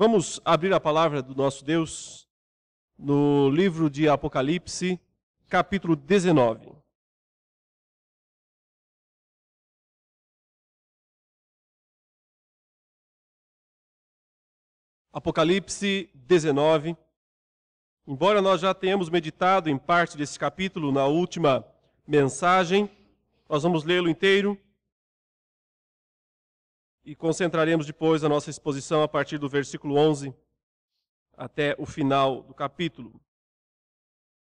Vamos abrir a palavra do nosso Deus no livro de Apocalipse, capítulo 19. Apocalipse 19. Embora nós já tenhamos meditado em parte desse capítulo na última mensagem, nós vamos lê-lo inteiro e concentraremos depois a nossa exposição a partir do versículo 11 até o final do capítulo.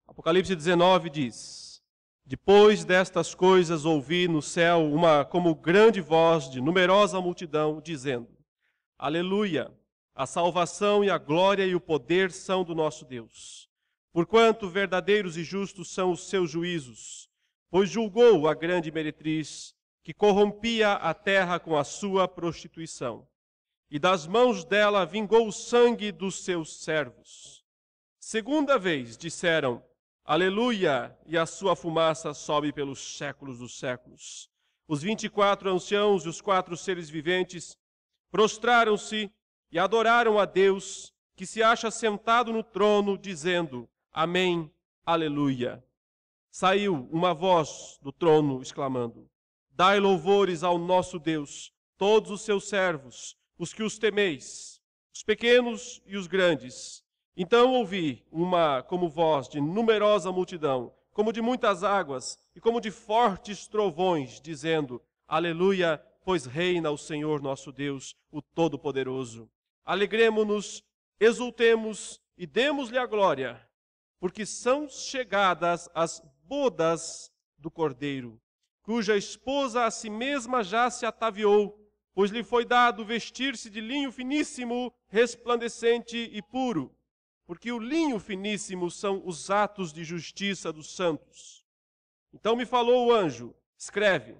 Apocalipse 19 diz: Depois destas coisas ouvi no céu uma como grande voz de numerosa multidão, dizendo: Aleluia! A salvação e a glória e o poder são do nosso Deus. Porquanto verdadeiros e justos são os seus juízos, pois julgou a grande meretriz, que corrompia a terra com a sua prostituição, e das mãos dela vingou o sangue dos seus servos. Segunda vez disseram: Aleluia! E a sua fumaça sobe pelos séculos dos séculos. Os 24 anciãos e os 4 seres viventes prostraram-se e adoraram a Deus, que se acha sentado no trono, dizendo: Amém, Aleluia. Saiu uma voz do trono exclamando: Dai louvores ao nosso Deus, todos os seus servos, os que os temeis, os pequenos e os grandes. Então ouvi uma como voz de numerosa multidão, como de muitas águas e como de fortes trovões, dizendo: Aleluia, pois reina o Senhor nosso Deus, o Todo-Poderoso. Alegremo-nos, exultemos e demos-lhe a glória, porque são chegadas as bodas do Cordeiro, cuja esposa a si mesma já se ataviou, pois lhe foi dado vestir-se de linho finíssimo, resplandecente e puro, porque o linho finíssimo são os atos de justiça dos santos. Então me falou o anjo: escreve,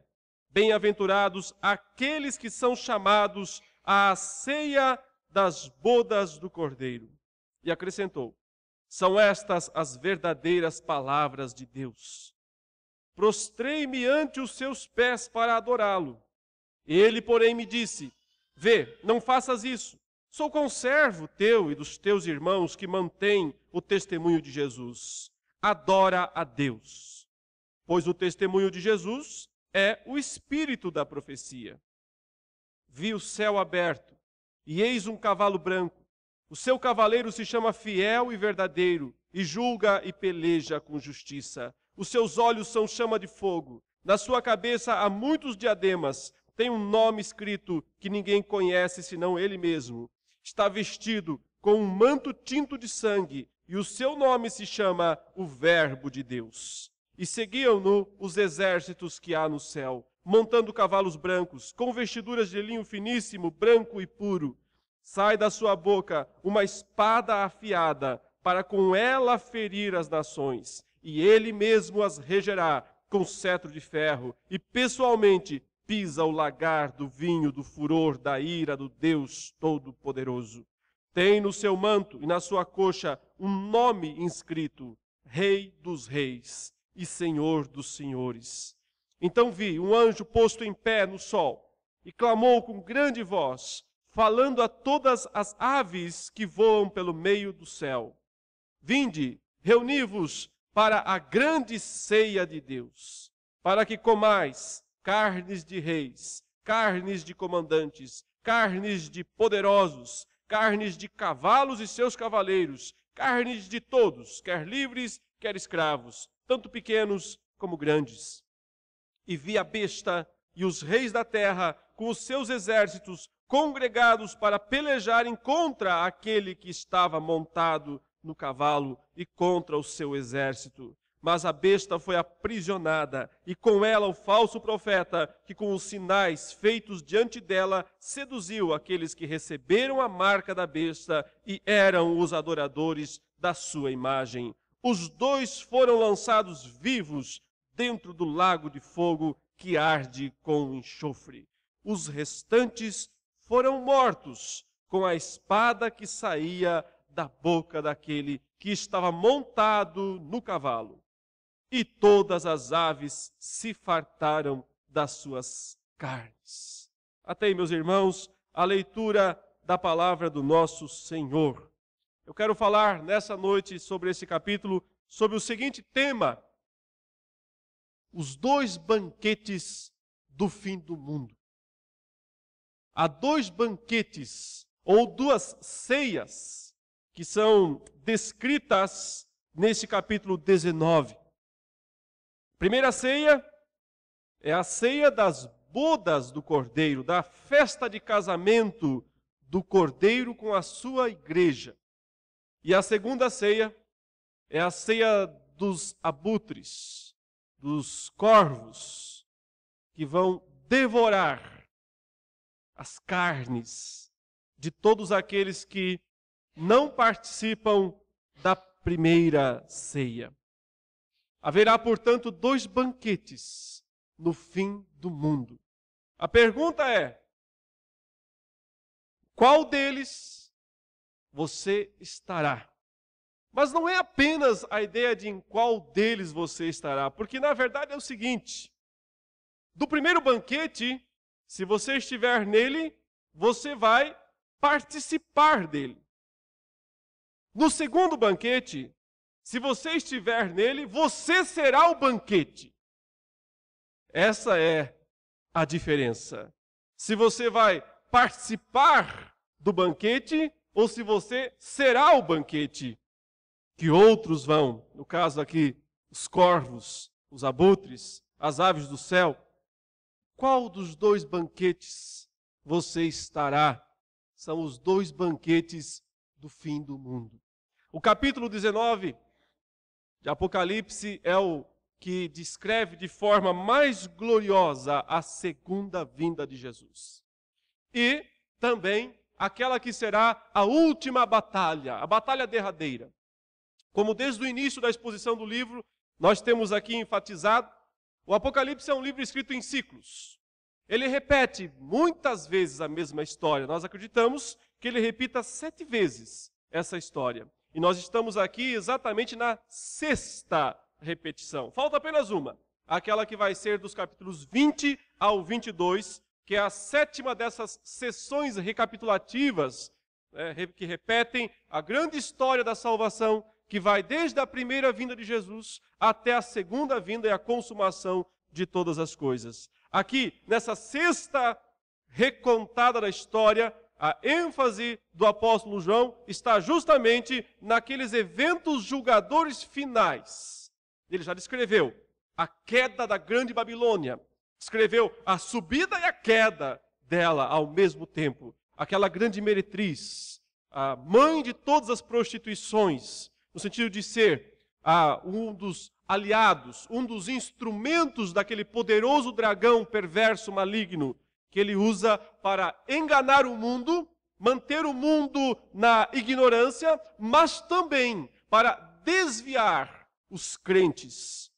bem-aventurados aqueles que são chamados à ceia das bodas do Cordeiro. E acrescentou: são estas as verdadeiras palavras de Deus. Prostrei-me ante os seus pés para adorá-lo. Ele, porém, me disse: Vê, não faças isso. Sou conservo teu e dos teus irmãos que mantêm o testemunho de Jesus. Adora a Deus. Pois o testemunho de Jesus é o espírito da profecia. Vi o céu aberto, e eis um cavalo branco. O seu cavaleiro se chama Fiel e Verdadeiro, e julga e peleja com justiça. Os seus olhos são chama de fogo. Na sua cabeça há muitos diademas. Tem um nome escrito que ninguém conhece senão ele mesmo. Está vestido com um manto tinto de sangue, e o seu nome se chama o Verbo de Deus. E seguiam-no os exércitos que há no céu, montando cavalos brancos, com vestiduras de linho finíssimo, branco e puro. Sai da sua boca uma espada afiada, para com ela ferir as nações, e ele mesmo as regerá com cetro de ferro, e pessoalmente pisa o lagar do vinho do furor da ira do Deus Todo-Poderoso. Tem no seu manto e na sua coxa um nome inscrito: Rei dos Reis e Senhor dos Senhores. Então vi um anjo posto em pé no sol, e clamou com grande voz, falando a todas as aves que voam pelo meio do céu: Vinde, reuni-vos para a grande ceia de Deus, para que comais carnes de reis, carnes de comandantes, carnes de poderosos, carnes de cavalos e seus cavaleiros, carnes de todos, quer livres, quer escravos, tanto pequenos como grandes. E vi a besta e os reis da terra com os seus exércitos congregados para pelejarem contra aquele que estava montado no cavalo e contra o seu exército. Mas a besta foi aprisionada, e com ela o falso profeta, que com os sinais feitos diante dela seduziu aqueles que receberam a marca da besta e eram os adoradores da sua imagem. Os dois foram lançados vivos dentro do lago de fogo que arde com enxofre. Os restantes foram mortos com a espada que saía da boca daquele que estava montado no cavalo. E todas as aves se fartaram das suas carnes. Até aí, meus irmãos, a leitura da palavra do nosso Senhor. Eu quero falar nessa noite sobre esse capítulo, sobre o seguinte tema: os dois banquetes do fim do mundo. Há dois banquetes, ou duas ceias, que são descritas nesse capítulo 19. A primeira ceia é a ceia das bodas do Cordeiro, da festa de casamento do Cordeiro com a sua igreja. E a segunda ceia é a ceia dos abutres, dos corvos, que vão devorar as carnes de todos aqueles que não participam da primeira ceia. Haverá, portanto, dois banquetes no fim do mundo. A pergunta é: qual deles você estará? Mas não é apenas a ideia de em qual deles você estará, porque na verdade é o seguinte: do primeiro banquete, se você estiver nele, você vai participar dele. No segundo banquete, se você estiver nele, você será o banquete. Essa é a diferença. Se você vai participar do banquete ou se você será o banquete que outros vão, no caso aqui, os corvos, os abutres, as aves do céu. Qual dos dois banquetes você estará? São os dois banquetes do fim do mundo. O capítulo 19 de Apocalipse é o que descreve de forma mais gloriosa a segunda vinda de Jesus. E também aquela que será a última batalha, a batalha derradeira. Como desde o início da exposição do livro, nós temos aqui enfatizado, o Apocalipse é um livro escrito em ciclos. Ele repete muitas vezes a mesma história. Nós acreditamos que ele repita 7 vezes essa história. E nós estamos aqui exatamente na 6ª repetição. Falta apenas uma, aquela que vai ser dos capítulos 20 ao 22, que é a 7ª dessas sessões recapitulativas, que repetem a grande história da salvação, que vai desde a primeira vinda de Jesus até a segunda vinda e a consumação de todas as coisas. Aqui, nessa 6ª recontada da história, a ênfase do apóstolo João está justamente naqueles eventos julgadores finais. Ele já descreveu a queda da grande Babilônia, descreveu a subida e a queda dela ao mesmo tempo. Aquela grande meretriz, a mãe de todas as prostituições, no sentido de ser um dos aliados, um dos instrumentos daquele poderoso dragão perverso, maligno, que ele usa para enganar o mundo, manter o mundo na ignorância, mas também para desviar os crentes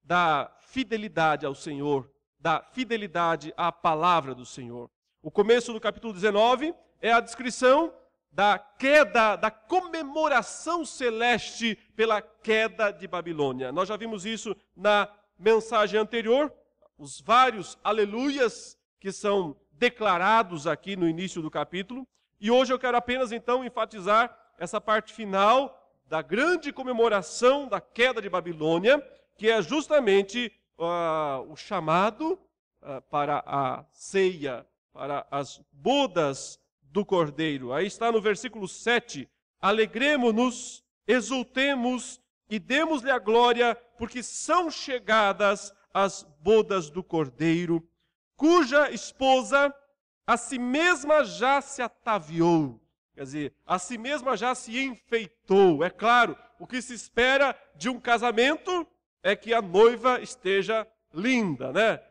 da fidelidade ao Senhor, da fidelidade à palavra do Senhor. O começo do capítulo 19 é a descrição da queda, da comemoração celeste pela queda de Babilônia. Nós já vimos isso na mensagem anterior, os vários aleluias que são declarados aqui no início do capítulo. E hoje eu quero apenas então enfatizar essa parte final da grande comemoração da queda de Babilônia, que é justamente o chamado para a ceia, para as bodas do Cordeiro. Aí está no versículo 7, alegremo-nos, exultemos e demos-lhe a glória, porque são chegadas as bodas do Cordeiro, cuja esposa a si mesma já se ataviou. Quer dizer, a si mesma já se enfeitou. É claro, o que se espera de um casamento é que a noiva esteja linda, né?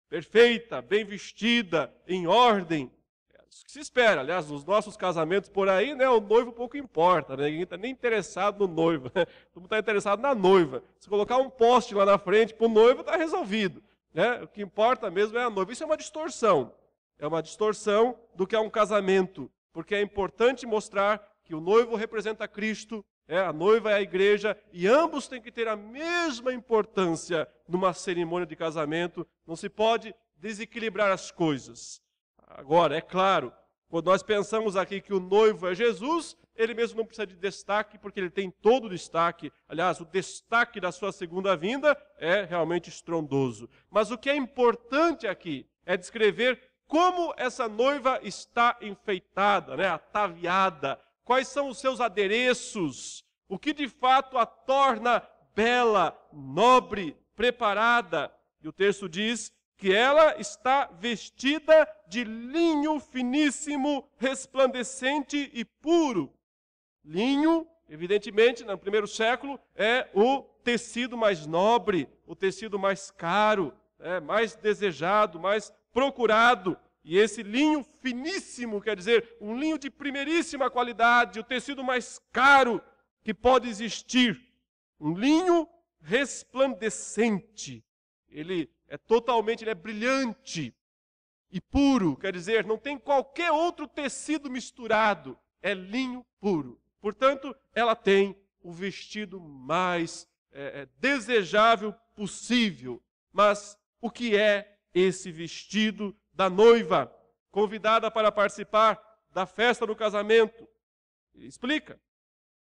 Perfeita, bem vestida, em ordem. É isso que se espera. Aliás, nos nossos casamentos por aí, né, o noivo pouco importa, né? Ninguém está nem interessado no noivo. Todo mundo está interessado na noiva. Se colocar um poste lá na frente para o noivo, está resolvido. Né? O que importa mesmo é a noiva. Isso é uma distorção. É uma distorção do que é um casamento. Porque é importante mostrar que o noivo representa Cristo, a noiva é a igreja, e ambos têm que ter a mesma importância numa cerimônia de casamento. Não se pode desequilibrar as coisas. Agora, é claro, Quando nós pensamos aqui que o noivo é Jesus, ele mesmo não precisa de destaque, porque ele tem todo o destaque. Aliás, o destaque da sua segunda vinda é realmente estrondoso. Mas o que é importante aqui é descrever como essa noiva está enfeitada, ataviada, quais são os seus adereços, o que de fato a torna bela, nobre, preparada. E o texto diz que ela está vestida de linho finíssimo, resplandecente e puro. Linho, evidentemente, no primeiro século, é o tecido mais nobre, o tecido mais caro, mais desejado, mais procurado. E esse linho finíssimo, quer dizer, um linho de primeiríssima qualidade, o tecido mais caro que pode existir. Um linho resplandecente. Ele é brilhante e puro, quer dizer, não tem qualquer outro tecido misturado, é linho puro. Portanto, ela tem o vestido mais desejável possível. Mas o que é esse vestido da noiva, convidada para participar da festa do casamento? Ele explica,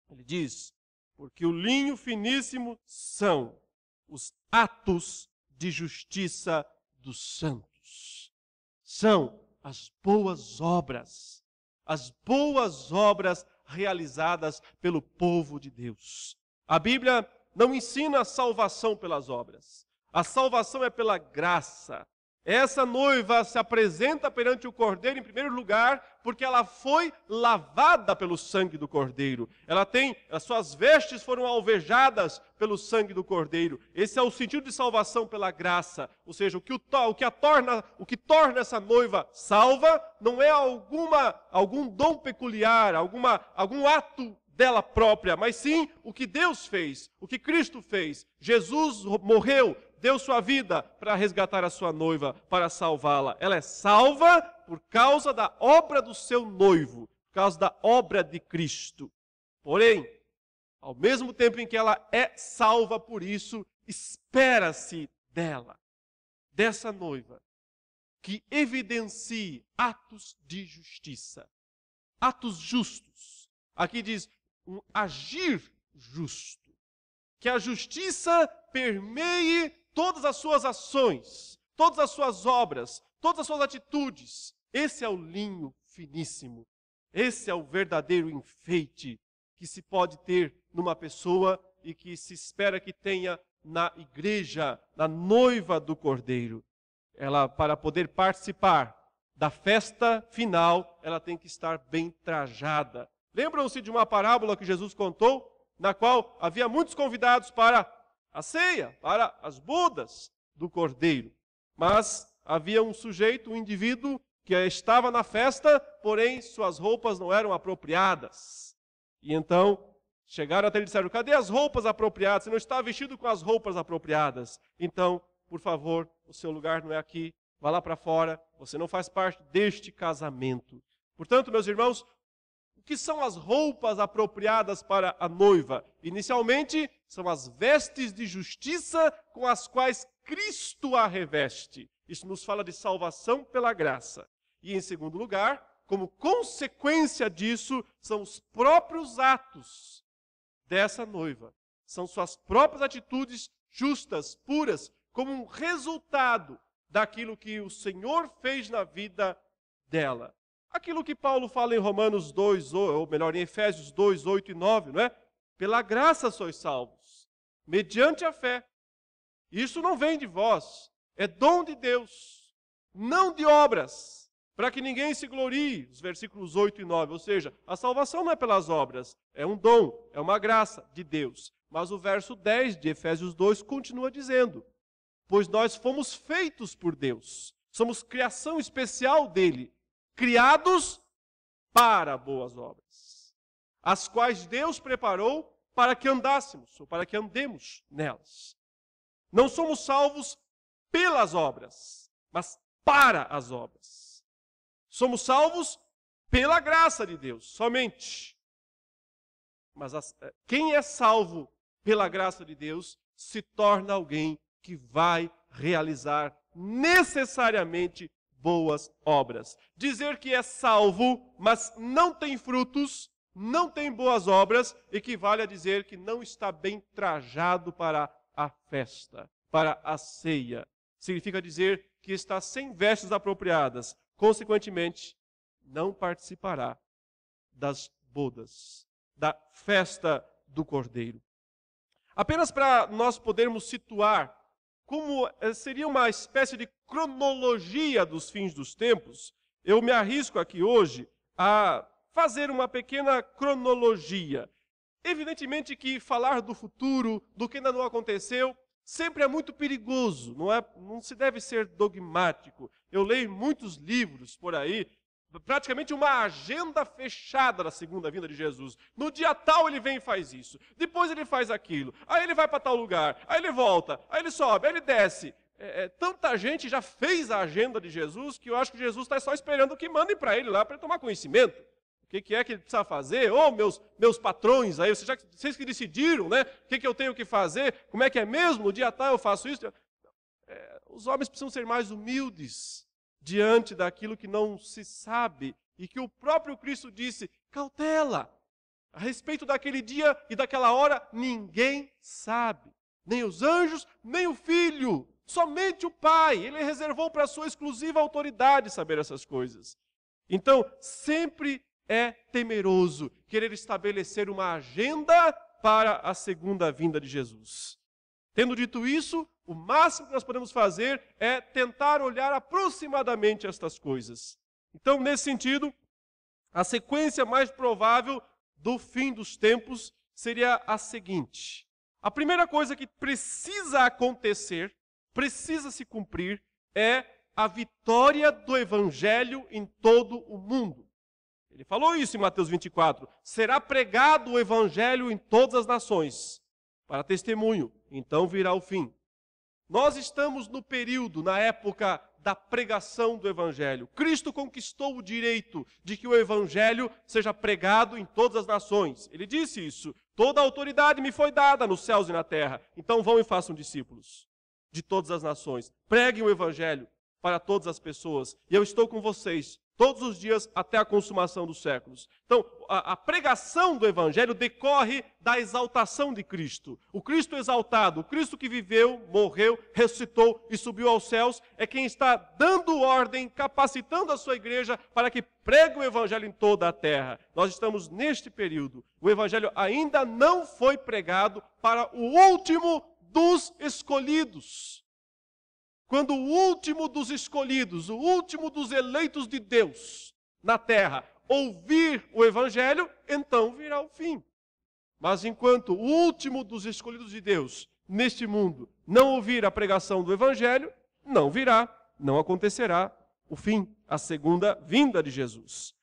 ele diz, porque o linho finíssimo são os atos de justiça dos santos. São as boas obras realizadas pelo povo de Deus. A Bíblia não ensina a salvação pelas obras. A salvação é pela graça. Essa noiva se apresenta perante o Cordeiro, em primeiro lugar, porque ela foi lavada pelo sangue do Cordeiro. As suas vestes foram alvejadas pelo sangue do Cordeiro. Esse é o sentido de salvação pela graça. Ou seja, o que torna essa noiva salva não é algum dom peculiar, algum ato dela própria, mas sim o que Deus fez, o que Cristo fez. Jesus morreu, deu sua vida para resgatar a sua noiva, para salvá-la. Ela é salva por causa da obra do seu noivo, por causa da obra de Cristo. Porém, ao mesmo tempo em que ela é salva por isso, espera-se dessa noiva, que evidencie atos de justiça, atos justos. Aqui diz um agir justo, que a justiça permeie todas as suas ações, todas as suas obras, todas as suas atitudes. Esse é o linho finíssimo. Esse é o verdadeiro enfeite que se pode ter numa pessoa e que se espera que tenha na igreja, na noiva do Cordeiro. Ela, para poder participar da festa final, ela tem que estar bem trajada. Lembram-se de uma parábola que Jesus contou, na qual havia muitos convidados para a ceia, para as bodas do Cordeiro. Mas havia um sujeito, um indivíduo, que estava na festa, porém suas roupas não eram apropriadas. E então chegaram até ele e disseram: cadê as roupas apropriadas? Você não está vestido com as roupas apropriadas. Então, por favor, o seu lugar não é aqui, vá lá para fora, você não faz parte deste casamento. Portanto, meus irmãos, o que são as roupas apropriadas para a noiva? Inicialmente, são as vestes de justiça com as quais Cristo a reveste. Isso nos fala de salvação pela graça. E em segundo lugar, como consequência disso, são os próprios atos dessa noiva. São suas próprias atitudes justas, puras, como um resultado daquilo que o Senhor fez na vida dela. Aquilo que Paulo fala em Romanos 2, ou melhor, em Efésios 2, 8 e 9, não é? Pela graça sois salvos, mediante a fé. Isso não vem de vós, é dom de Deus, não de obras, para que ninguém se glorie, os versículos 8 e 9. Ou seja, a salvação não é pelas obras, é um dom, é uma graça de Deus. Mas o verso 10 de Efésios 2 continua dizendo: pois nós fomos feitos por Deus, somos criação especial dele, criados para boas obras, as quais Deus preparou para que andássemos, ou para que andemos nelas. Não somos salvos pelas obras, mas para as obras. Somos salvos pela graça de Deus, somente. Mas quem é salvo pela graça de Deus se torna alguém que vai realizar necessariamente boas obras. Dizer que é salvo, mas não tem frutos, não tem boas obras, equivale a dizer que não está bem trajado para a festa, para a ceia. Significa dizer que está sem vestes apropriadas. Consequentemente, não participará das bodas, da festa do Cordeiro. Apenas para nós podermos situar como seria uma espécie de cronologia dos fins dos tempos, eu me arrisco aqui hoje a fazer uma pequena cronologia. Evidentemente que falar do futuro, do que ainda não aconteceu, sempre é muito perigoso, não se deve ser dogmático. Eu leio muitos livros por aí, praticamente uma agenda fechada da segunda vinda de Jesus. No dia tal ele vem e faz isso, depois ele faz aquilo, aí ele vai para tal lugar, aí ele volta, aí ele sobe, aí ele desce. Tanta gente já fez a agenda de Jesus que eu acho que Jesus está só esperando que mandem para ele lá para ele tomar conhecimento. O que é que ele precisa fazer? Meus patrões aí, vocês que decidiram, né? O que eu tenho que fazer? Como é que é mesmo? No dia tal eu faço isso? Os homens precisam ser mais humildes diante daquilo que não se sabe e que o próprio Cristo disse, cautela, a respeito daquele dia e daquela hora, ninguém sabe, nem os anjos, nem o Filho, somente o Pai. Ele reservou para a sua exclusiva autoridade saber essas coisas. Então, sempre é temeroso querer estabelecer uma agenda para a segunda vinda de Jesus. Tendo dito isso, o máximo que nós podemos fazer é tentar olhar aproximadamente estas coisas. Então, nesse sentido, a sequência mais provável do fim dos tempos seria a seguinte. A primeira coisa que precisa acontecer, precisa se cumprir, é a vitória do Evangelho em todo o mundo. Ele falou isso em Mateus 24. Será pregado o Evangelho em todas as nações, para testemunho, então virá o fim. Nós estamos no período, na época da pregação do Evangelho. Cristo conquistou o direito de que o Evangelho seja pregado em todas as nações. Ele disse isso. Toda a autoridade me foi dada nos céus e na terra. Então vão e façam discípulos de todas as nações. Preguem o Evangelho para todas as pessoas. E eu estou com vocês todos os dias até a consumação dos séculos. Então, a pregação do Evangelho decorre da exaltação de Cristo. O Cristo exaltado, o Cristo que viveu, morreu, ressuscitou e subiu aos céus, é quem está dando ordem, capacitando a sua igreja para que pregue o Evangelho em toda a terra. Nós estamos neste período. O Evangelho ainda não foi pregado para o último dos escolhidos. Quando o último dos escolhidos, o último dos eleitos de Deus na terra, ouvir o Evangelho, então virá o fim. Mas enquanto o último dos escolhidos de Deus neste mundo não ouvir a pregação do Evangelho, não virá, não acontecerá o fim, a segunda vinda de Jesus.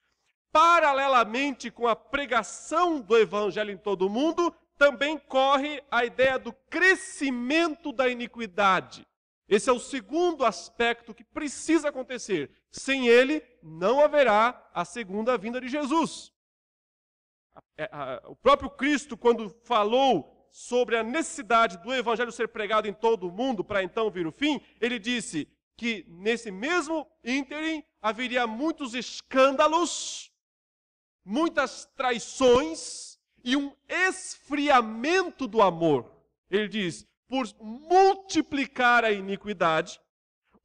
Paralelamente com a pregação do Evangelho em todo o mundo, também corre a ideia do crescimento da iniquidade. Esse é o segundo aspecto que precisa acontecer. Sem ele, não haverá a segunda vinda de Jesus. O próprio Cristo, quando falou sobre a necessidade do Evangelho ser pregado em todo o mundo para então vir o fim, ele disse que nesse mesmo ínterim haveria muitos escândalos, muitas traições e um esfriamento do amor. Ele diz, por multiplicar a iniquidade,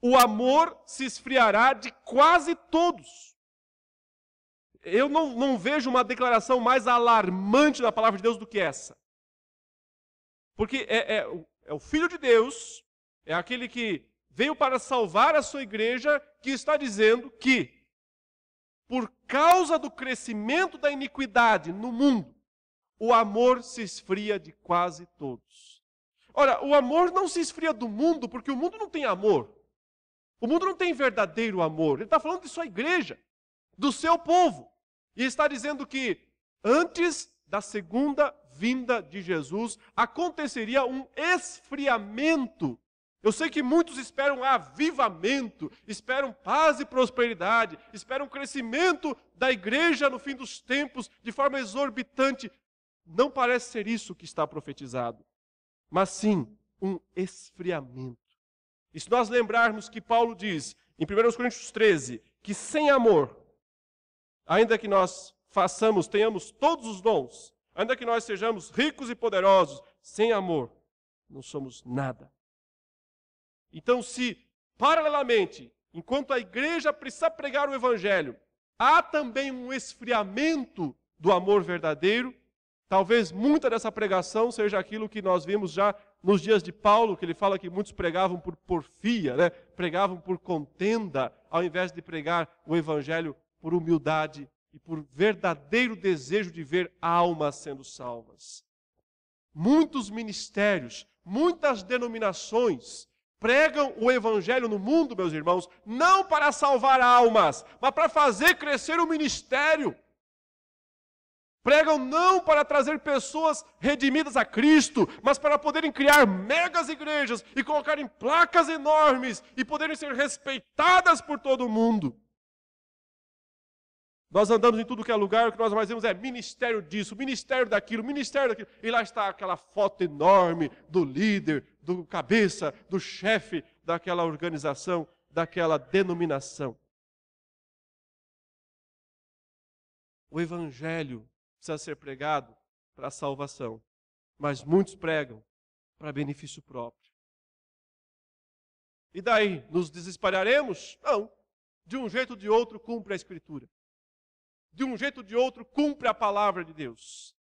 o amor se esfriará de quase todos. Eu não vejo uma declaração mais alarmante da palavra de Deus do que essa. Porque é o Filho de Deus, é aquele que veio para salvar a sua igreja, que está dizendo que, por causa do crescimento da iniquidade no mundo, o amor se esfria de quase todos. Ora, o amor não se esfria do mundo, porque o mundo não tem amor. O mundo não tem verdadeiro amor. Ele está falando de sua igreja, do seu povo. E está dizendo que antes da segunda vinda de Jesus, aconteceria um esfriamento. Eu sei que muitos esperam avivamento, esperam paz e prosperidade, esperam crescimento da igreja no fim dos tempos de forma exorbitante. Não parece ser isso que está profetizado, mas sim um esfriamento. E se nós lembrarmos que Paulo diz em 1 Coríntios 13, que sem amor, ainda que nós tenhamos todos os dons, ainda que nós sejamos ricos e poderosos, sem amor, não somos nada. Então, se, paralelamente, enquanto a igreja precisa pregar o evangelho, há também um esfriamento do amor verdadeiro, talvez muita dessa pregação seja aquilo que nós vimos já nos dias de Paulo, que ele fala que muitos pregavam por porfia, né? Pregavam por contenda, ao invés de pregar o evangelho por humildade e por verdadeiro desejo de ver almas sendo salvas. Muitos ministérios, muitas denominações pregam o evangelho no mundo, meus irmãos, não para salvar almas, mas para fazer crescer o ministério. Pregam não para trazer pessoas redimidas a Cristo, mas para poderem criar megas igrejas e colocarem placas enormes e poderem ser respeitadas por todo mundo. Nós andamos em tudo que é lugar, o que nós mais vemos é ministério disso, ministério daquilo, e lá está aquela foto enorme do líder, do cabeça, do chefe daquela organização, daquela denominação. O evangelho precisa ser pregado para a salvação, mas muitos pregam para benefício próprio. E daí, nos desespalharemos? Não. De um jeito ou de outro, cumpre a Escritura. De um jeito ou de outro, cumpre a palavra de Deus.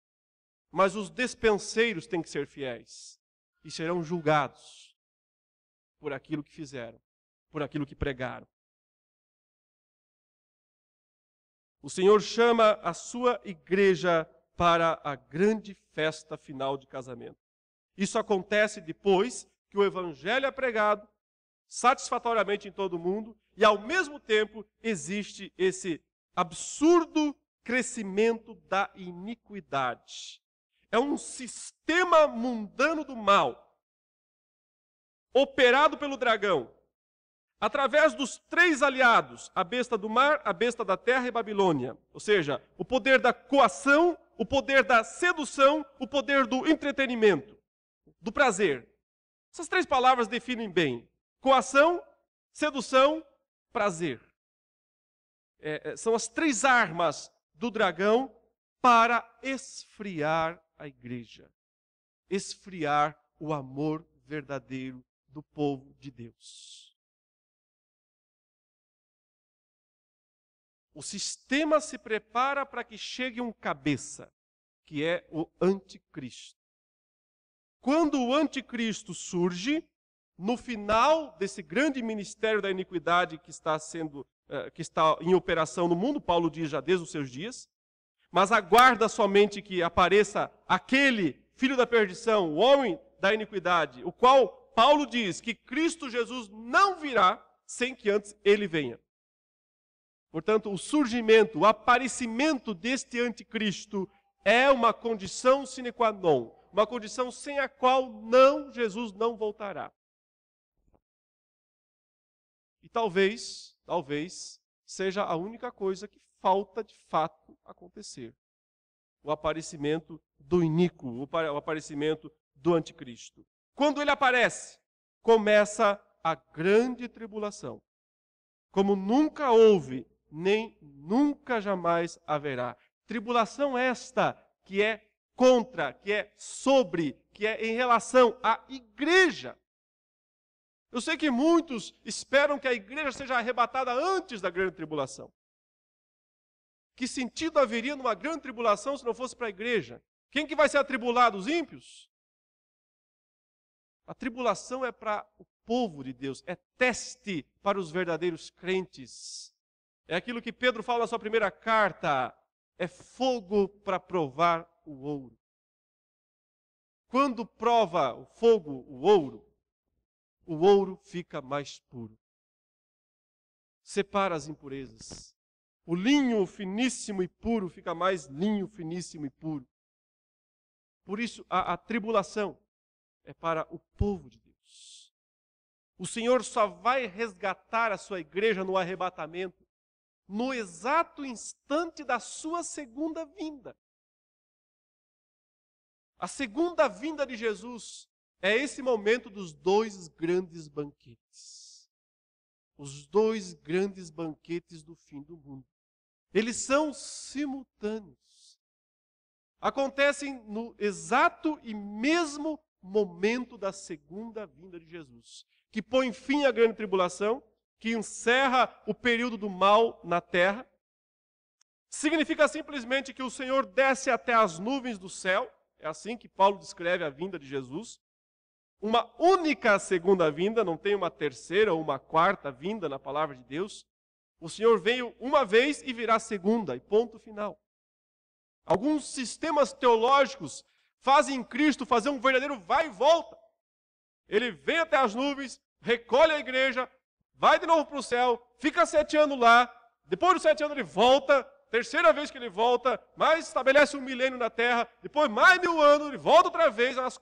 Mas os despenseiros têm que ser fiéis e serão julgados por aquilo que fizeram, por aquilo que pregaram. O Senhor chama a sua igreja para a grande festa final de casamento. Isso acontece depois que o evangelho é pregado satisfatoriamente em todo o mundo e, ao mesmo tempo, existe esse absurdo crescimento da iniquidade. É um sistema mundano do mal, operado pelo dragão, através dos três aliados, a besta do mar, a besta da terra e Babilônia. Ou seja, o poder da coação, o poder da sedução, o poder do entretenimento, do prazer. Essas três palavras definem bem: coação, sedução, prazer. São as três armas do dragão para esfriar a igreja, esfriar o amor verdadeiro do povo de Deus. O sistema se prepara para que chegue um cabeça, que é o anticristo. Quando o anticristo surge, no final desse grande ministério da iniquidade que está em operação no mundo, Paulo diz já desde os seus dias, mas aguarda somente que apareça aquele filho da perdição, o homem da iniquidade, o qual Paulo diz que Cristo Jesus não virá sem que antes ele venha. Portanto, o surgimento, o aparecimento deste anticristo é uma condição sine qua non, uma condição sem a qual Jesus não voltará. E talvez seja a única coisa que falta de fato acontecer. O aparecimento do iníquo, o aparecimento do anticristo. Quando ele aparece, começa a grande tribulação. Como nunca houve, nem nunca jamais haverá. Tribulação esta que é contra, que é sobre, que é em relação à igreja. Eu sei que muitos esperam que a igreja seja arrebatada antes da grande tribulação. Que sentido haveria numa grande tribulação se não fosse para a igreja? Quem que vai ser atribulado? Os ímpios? A tribulação é para o povo de Deus, é teste para os verdadeiros crentes. É aquilo que Pedro fala na sua primeira carta, é fogo para provar o ouro. Quando prova o fogo, o ouro fica mais puro. Separa as impurezas. O linho finíssimo e puro fica mais linho finíssimo e puro. Por isso, a tribulação é para o povo de Deus. O Senhor só vai resgatar a sua igreja no arrebatamento, no exato instante da sua segunda vinda. A segunda vinda de Jesus é esse momento dos dois grandes banquetes. os dois grandes banquetes do fim do mundo. Eles são simultâneos. Acontecem no exato e mesmo momento da segunda vinda de Jesus, que põe fim à grande tribulação, que encerra o período do mal na terra. Significa simplesmente que o Senhor desce até as nuvens do céu, é assim que Paulo descreve a vinda de Jesus. Uma única segunda vinda, não tem uma terceira ou uma quarta vinda na palavra de Deus. O Senhor veio uma vez e virá segunda, e ponto final. Alguns sistemas teológicos fazem Cristo fazer um verdadeiro vai e volta. Ele vem até as nuvens, recolhe a igreja, vai de novo para o céu, fica 7 anos lá, depois dos 7 anos ele volta, terceira vez que ele volta, mais estabelece um milênio na terra, depois mais 1000 anos, ele volta outra vez, umas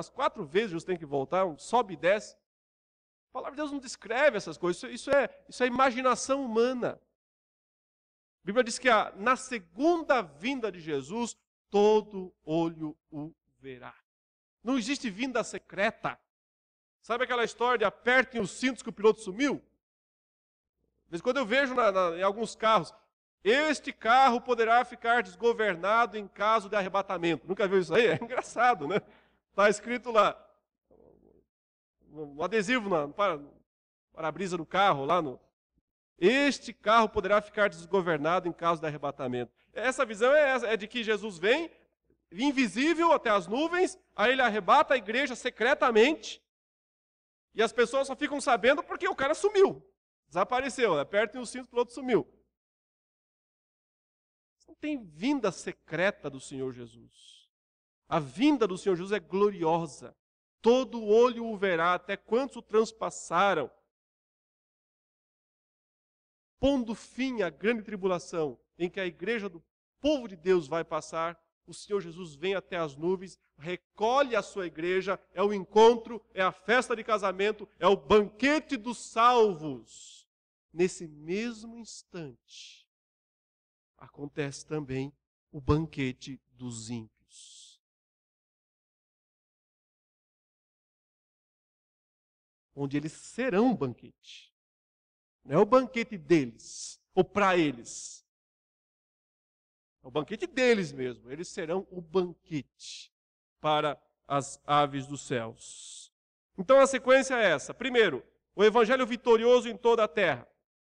4 vezes Jesus tem que voltar, sobe e desce. A palavra de Deus não descreve essas coisas, isso é imaginação humana. A Bíblia diz que na segunda vinda de Jesus, todo olho o verá. Não existe vinda secreta. Sabe aquela história de apertem os cintos que o piloto sumiu? De vez em quando eu vejo em alguns carros, este carro poderá ficar desgovernado em caso de arrebatamento. Nunca viu isso aí? É engraçado, né? Está escrito lá, um adesivo no para-brisa do carro, este carro poderá ficar desgovernado em caso de arrebatamento. Essa visão é de que Jesus vem, invisível até as nuvens, aí ele arrebata a igreja secretamente, e as pessoas só ficam sabendo porque o cara sumiu, desapareceu, apertem os cintos, o piloto sumiu. Não tem vinda secreta do Senhor Jesus. A vinda do Senhor Jesus é gloriosa. Todo olho o verá, até quantos o transpassaram. Pondo fim à grande tribulação, em que a igreja do povo de Deus vai passar, o Senhor Jesus vem até as nuvens, recolhe a sua igreja, é o encontro, é a festa de casamento, é o banquete dos salvos. Nesse mesmo instante, acontece também o banquete dos ímpios. Onde eles serão um banquete. Não é o banquete deles, ou para eles. É o banquete deles mesmo. Eles serão o banquete para as aves dos céus. Então a sequência é essa. Primeiro, o evangelho vitorioso em toda a terra.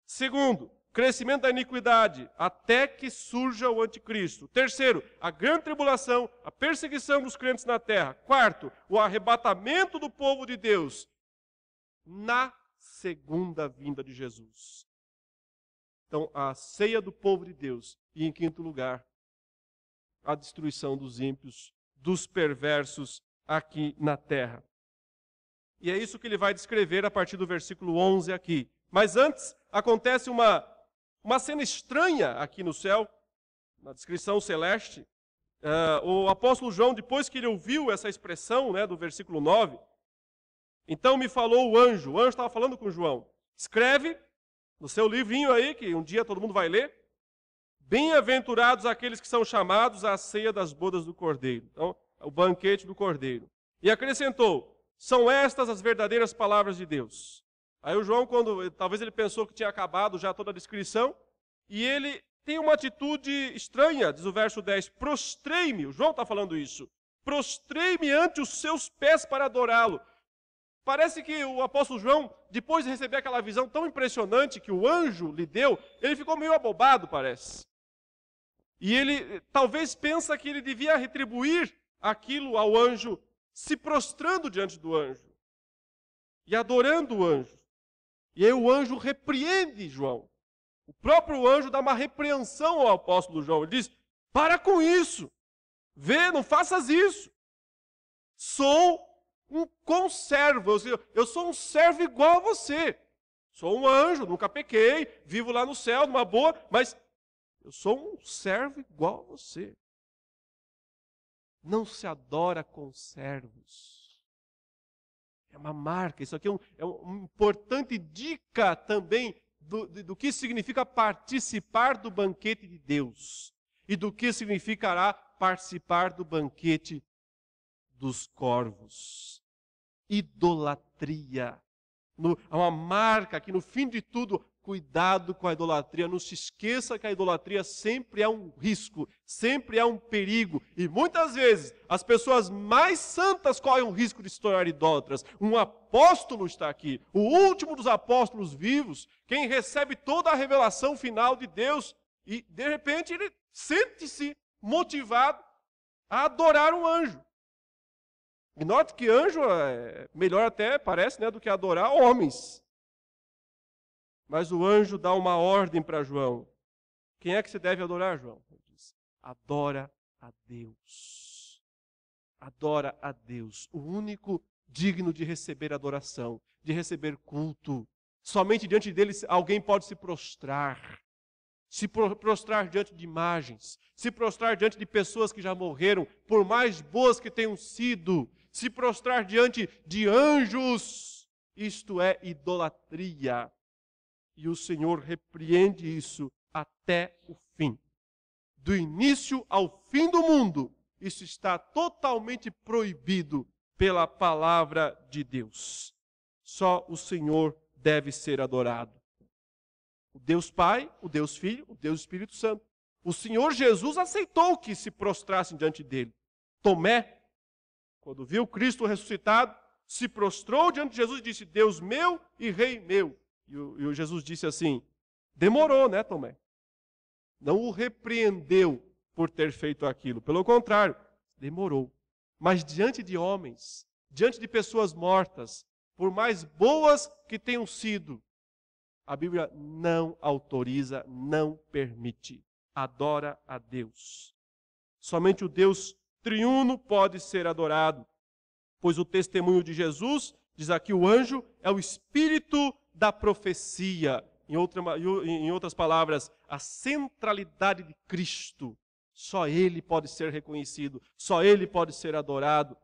Segundo, crescimento da iniquidade, até que surja o anticristo. Terceiro, a grande tribulação, a perseguição dos crentes na terra. Quarto, o arrebatamento do povo de Deus na segunda vinda de Jesus. Então, a ceia do povo de Deus. E, em quinto lugar, a destruição dos ímpios, dos perversos aqui na terra. E é isso que ele vai descrever a partir do versículo 11 aqui. Mas antes, acontece uma cena estranha aqui no céu, na descrição celeste. O apóstolo João, depois que ele ouviu essa expressão, do versículo 9, então me falou o anjo estava falando com João, escreve no seu livrinho aí, que um dia todo mundo vai ler, bem-aventurados aqueles que são chamados à ceia das bodas do Cordeiro. Então, o banquete do Cordeiro. E acrescentou, são estas as verdadeiras palavras de Deus. Aí o João, talvez ele pensou que tinha acabado já toda a descrição, e ele tem uma atitude estranha, diz o verso 10, prostrei-me, o João está falando isso, prostrei-me ante os seus pés para adorá-lo. Parece que o apóstolo João, depois de receber aquela visão tão impressionante que o anjo lhe deu, ele ficou meio abobado, parece. E ele talvez pensa que ele devia retribuir aquilo ao anjo, se prostrando diante do anjo e adorando o anjo. E aí o anjo repreende João. O próprio anjo dá uma repreensão ao apóstolo João. Ele diz, para com isso. Vê, não faças isso. Sou um conservo. Eu sou um servo igual a você. Sou um anjo, nunca pequei, vivo lá no céu, numa boa, mas eu sou um servo igual a você. Não se adora com servos. É uma marca. Isso aqui é uma importante dica também do que significa participar do banquete de Deus. E do que significará participar do banquete dos corvos. Idolatria. há uma marca que no fim de tudo, cuidado com a idolatria. Não se esqueça que a idolatria sempre é um risco, sempre é um perigo. E muitas vezes as pessoas mais santas correm o risco de se tornar idólatras. Um apóstolo está aqui, o último dos apóstolos vivos, quem recebe toda a revelação final de Deus. E de repente ele sente-se motivado a adorar um anjo. E note que anjo é melhor até, parece, né, do que adorar homens. Mas o anjo dá uma ordem para João. Quem é que você deve adorar, João? Ele diz, adora a Deus. Adora a Deus, o único digno de receber adoração, de receber culto. Somente diante dele alguém pode se prostrar. Se prostrar diante de imagens, se prostrar diante de pessoas que já morreram, por mais boas que tenham sido, se prostrar diante de anjos, isto é idolatria. E o Senhor repreende isso até o fim. Do início ao fim do mundo, isso está totalmente proibido pela palavra de Deus. Só o Senhor deve ser adorado. O Deus Pai, o Deus Filho, o Deus Espírito Santo. O Senhor Jesus aceitou que se prostrassem diante dele. Tomé, quando viu Cristo ressuscitado, se prostrou diante de Jesus e disse, Deus meu e Rei meu. E o Jesus disse assim, demorou, né, Tomé? Não o repreendeu por ter feito aquilo. Pelo contrário, demorou. Mas diante de homens, diante de pessoas mortas, por mais boas que tenham sido, a Bíblia não autoriza, não permite. Adora a Deus. Somente o Deus triuno pode ser adorado, pois o testemunho de Jesus, diz aqui o anjo, é o espírito da profecia. Em outras palavras, a centralidade de Cristo. Só Ele pode ser reconhecido, só Ele pode ser adorado.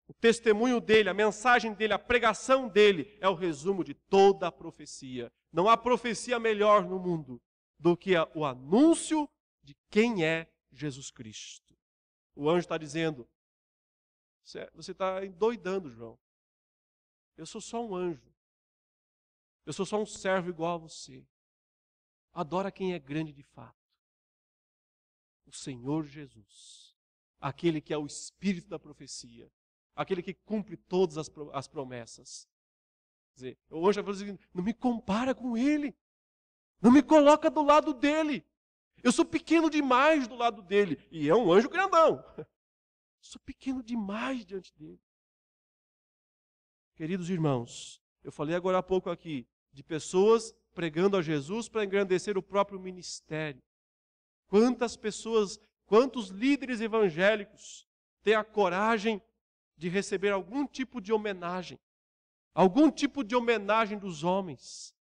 O testemunho dele, a mensagem dele, a pregação dele é o resumo de toda a profecia. Não há profecia melhor no mundo do que o anúncio de quem é Jesus Cristo. O anjo está dizendo, você está endoidando, João. Eu sou só um anjo. Eu sou só um servo igual a você. Adora quem é grande de fato. O Senhor Jesus. Aquele que é o espírito da profecia. Aquele que cumpre todas as promessas. Quer dizer, o anjo vai dizer, não me compara com ele. Não me coloca do lado dele. Eu sou pequeno demais do lado dele. E é um anjo grandão. Sou pequeno demais diante dele. Queridos irmãos, eu falei agora há pouco aqui de pessoas pregando a Jesus para engrandecer o próprio ministério. Quantas pessoas, quantos líderes evangélicos têm a coragem de receber algum tipo de homenagem dos homens,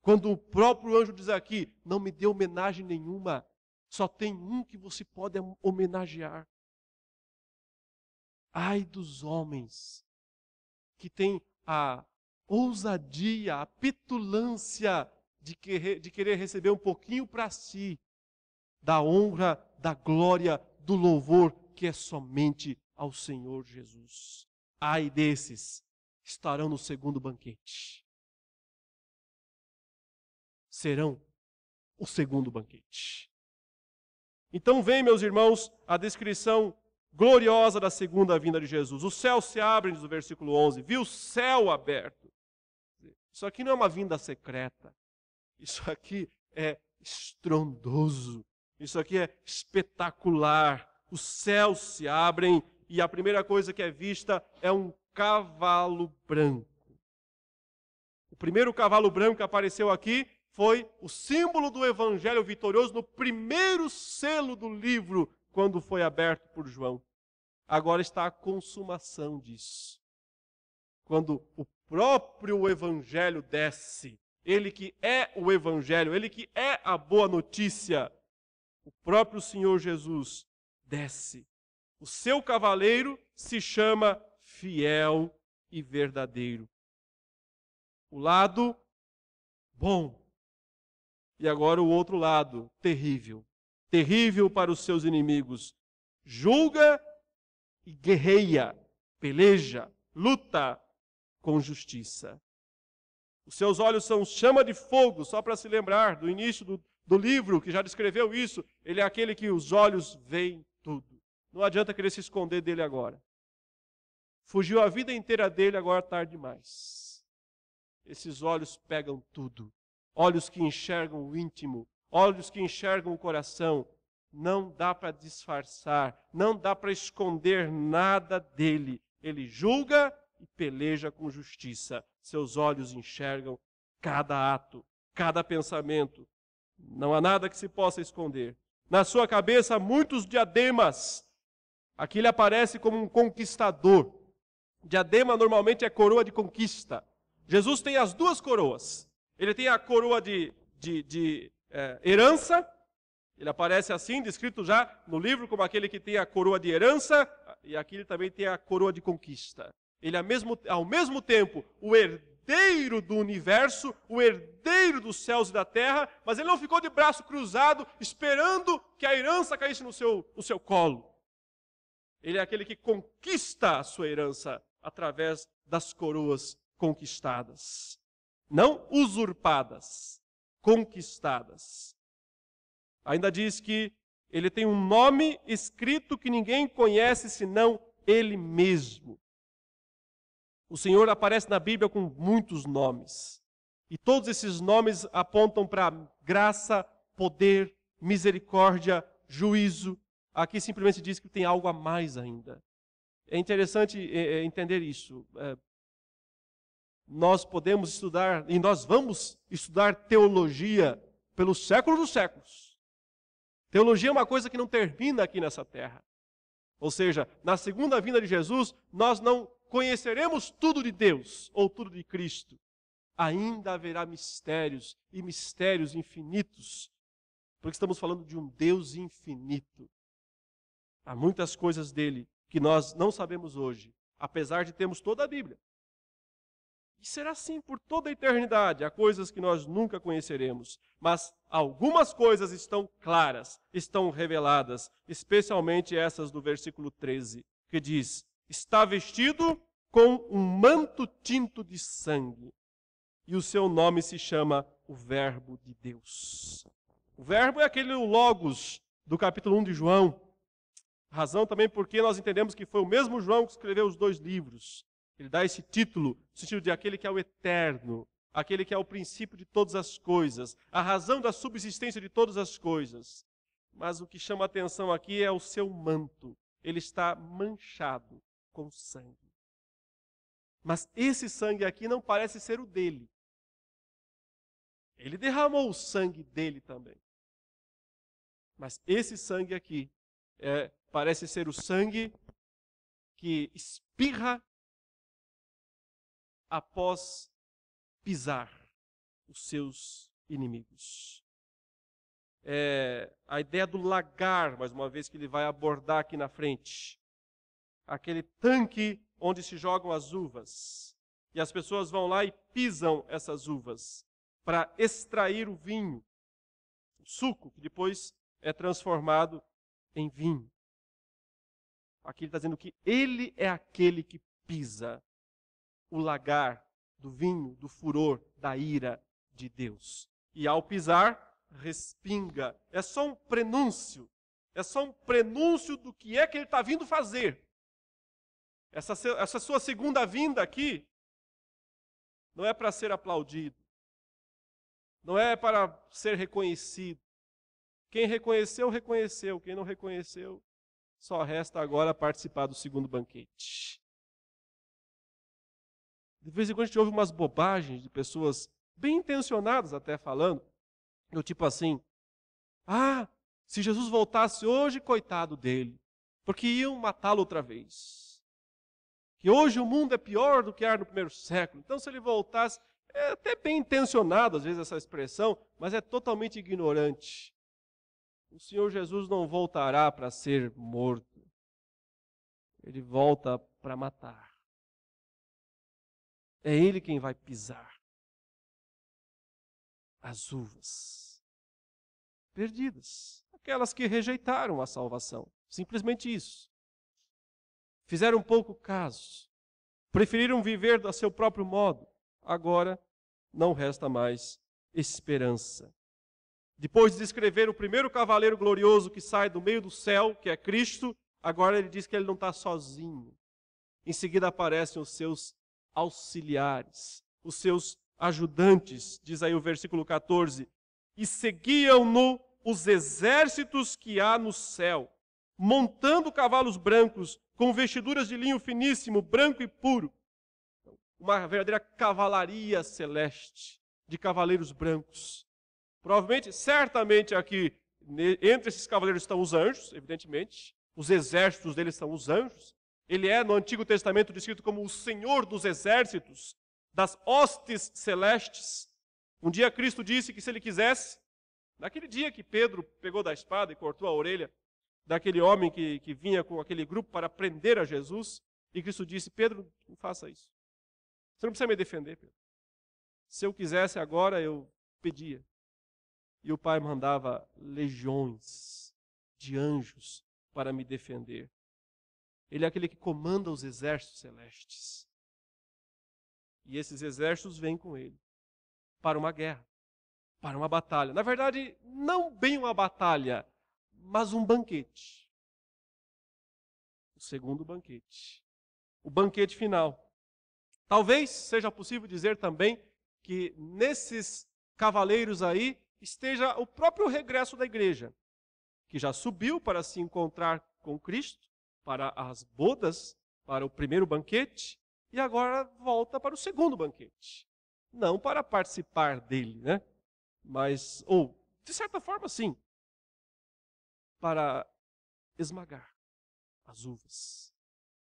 quando o próprio anjo diz aqui, não me dê homenagem nenhuma, só tem um que você pode homenagear. Ai dos homens que têm a ousadia, a petulância de querer receber um pouquinho para si da honra, da glória, do louvor que é somente ao Senhor Jesus. Ai desses, estarão no segundo banquete. Serão o segundo banquete. Então vem, meus irmãos, a descrição gloriosa da segunda vinda de Jesus. Os céus se abrem, diz o versículo 11. Viu o céu aberto. Isso aqui não é uma vinda secreta. Isso aqui é estrondoso. Isso aqui é espetacular. Os céus se abrem e a primeira coisa que é vista é um cavalo branco. O primeiro cavalo branco que apareceu aqui foi o símbolo do evangelho vitorioso no primeiro selo do livro, quando foi aberto por João. Agora está a consumação disso. Quando o próprio evangelho desce, ele que é o evangelho, ele que é a boa notícia, o próprio Senhor Jesus desce. O seu cavaleiro se chama Fiel e Verdadeiro. O lado bom. E agora o outro lado, terrível. Terrível para os seus inimigos. Julga e guerreia, peleja, luta com justiça. Os seus olhos são chama de fogo, só para se lembrar do início do livro, que já descreveu isso. Ele é aquele que os olhos veem tudo. Não adianta querer se esconder dele agora. Fugiu a vida inteira dele, agora é tarde demais. Esses olhos pegam tudo. Olhos que enxergam o íntimo, olhos que enxergam o coração. Não dá para disfarçar, não dá para esconder nada dele. Ele julga e peleja com justiça. Seus olhos enxergam cada ato, cada pensamento. Não há nada que se possa esconder. Na sua cabeça, muitos diademas. Aqui ele aparece como um conquistador. Diadema normalmente é coroa de conquista. Jesus tem as duas coroas. Ele tem a coroa de herança. Ele aparece assim, descrito já no livro como aquele que tem a coroa de herança. E aqui ele também tem a coroa de conquista. Ele é ao mesmo tempo o herdeiro do universo, o herdeiro dos céus e da terra, mas ele não ficou de braço cruzado esperando que a herança caísse no seu colo. Ele é aquele que conquista a sua herança através das coroas conquistadas. Não usurpadas, conquistadas. Ainda diz que ele tem um nome escrito que ninguém conhece senão ele mesmo. O Senhor aparece na Bíblia com muitos nomes. E todos esses nomes apontam para graça, poder, misericórdia, juízo. Aqui simplesmente diz que tem algo a mais ainda. É interessante entender isso. Nós podemos estudar, e nós vamos estudar teologia pelos séculos dos séculos. Teologia é uma coisa que não termina aqui nessa terra. Ou seja, na segunda vinda de Jesus, nós não conheceremos tudo de Deus ou tudo de Cristo. Ainda haverá mistérios e mistérios infinitos, porque estamos falando de um Deus infinito. Há muitas coisas dele que nós não sabemos hoje, apesar de termos toda a Bíblia. E será assim por toda a eternidade. Há coisas que nós nunca conheceremos, mas algumas coisas estão claras, estão reveladas, especialmente essas do versículo 13, que diz: está vestido com um manto tinto de sangue, e o seu nome se chama o Verbo de Deus. O Verbo é aquele Logos do capítulo 1 de João. Razão também porque nós entendemos que foi o mesmo João que escreveu os dois livros. Ele dá esse título, no sentido de aquele que é o eterno, aquele que é o princípio de todas as coisas, a razão da subsistência de todas as coisas. Mas o que chama a atenção aqui é o seu manto. Ele está manchado com sangue. Mas esse sangue aqui não parece ser o dele. Ele derramou o sangue dele também. Mas esse sangue aqui parece ser o sangue que espirra após pisar os seus inimigos. A ideia do lagar, mais uma vez, que ele vai abordar aqui na frente. Aquele tanque onde se jogam as uvas. E as pessoas vão lá e pisam essas uvas para extrair o vinho, o suco, que depois é transformado em vinho. Aqui ele está dizendo que ele é aquele que pisa o lagar do vinho, do furor, da ira de Deus. E ao pisar, respinga. É só um prenúncio. É só um prenúncio do que é que ele está vindo fazer. Essa sua segunda vinda aqui não é para ser aplaudido. Não é para ser reconhecido. Quem reconheceu, reconheceu. Quem não reconheceu, só resta agora participar do segundo banquete. De vez em quando a gente ouve umas bobagens de pessoas bem intencionadas até falando, do tipo assim: se Jesus voltasse hoje, coitado dele, porque iam matá-lo outra vez. Que hoje o mundo é pior do que era no primeiro século. Então, se ele voltasse, é até bem intencionado às vezes essa expressão, mas é totalmente ignorante. O Senhor Jesus não voltará para ser morto. Ele volta para matar. É Ele quem vai pisar as uvas perdidas, aquelas que rejeitaram a salvação. Simplesmente isso. Fizeram pouco caso, preferiram viver do seu próprio modo. Agora não resta mais esperança. Depois de descrever o primeiro cavaleiro glorioso que sai do meio do céu, que é Cristo, agora ele diz que ele não está sozinho. Em seguida aparecem os seus auxiliares, os seus ajudantes, diz aí o versículo 14, e seguiam-no os exércitos que há no céu, montando cavalos brancos, com vestiduras de linho finíssimo, branco e puro. Uma verdadeira cavalaria celeste, de cavaleiros brancos. Provavelmente, certamente aqui, entre esses cavaleiros estão os anjos, evidentemente. Os exércitos deles são os anjos. Ele é, no Antigo Testamento, descrito como o Senhor dos exércitos, das hostes celestes. Um dia Cristo disse que se ele quisesse, naquele dia que Pedro pegou da espada e cortou a orelha daquele homem que vinha com aquele grupo para prender a Jesus, e Cristo disse, Pedro, não faça isso. Você não precisa me defender, Pedro. Se eu quisesse agora, eu pedia. E o Pai mandava legiões de anjos para me defender. Ele é aquele que comanda os exércitos celestes. E esses exércitos vêm com ele para uma guerra, para uma batalha. Na verdade, não bem uma batalha, mas um banquete. O segundo banquete. O banquete final. Talvez seja possível dizer também que nesses cavaleiros aí esteja o próprio regresso da igreja, que já subiu para se encontrar com Cristo, para as bodas, para o primeiro banquete, e agora volta para o segundo banquete. Não para participar dele, né? Mas, ou, de certa forma, sim, para esmagar as uvas.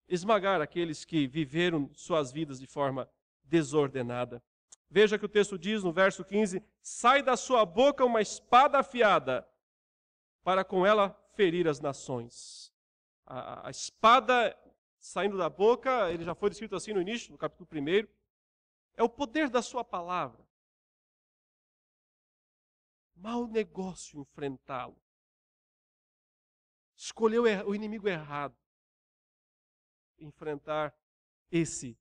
Esmagar aqueles que viveram suas vidas de forma desordenada. Veja que o texto diz no verso 15, sai da sua boca uma espada afiada, para com ela ferir as nações. A espada saindo da boca, ele já foi descrito assim no início, no capítulo 1, é o poder da sua palavra. Mau negócio enfrentá-lo. Escolheu o inimigo errado. Enfrentar esse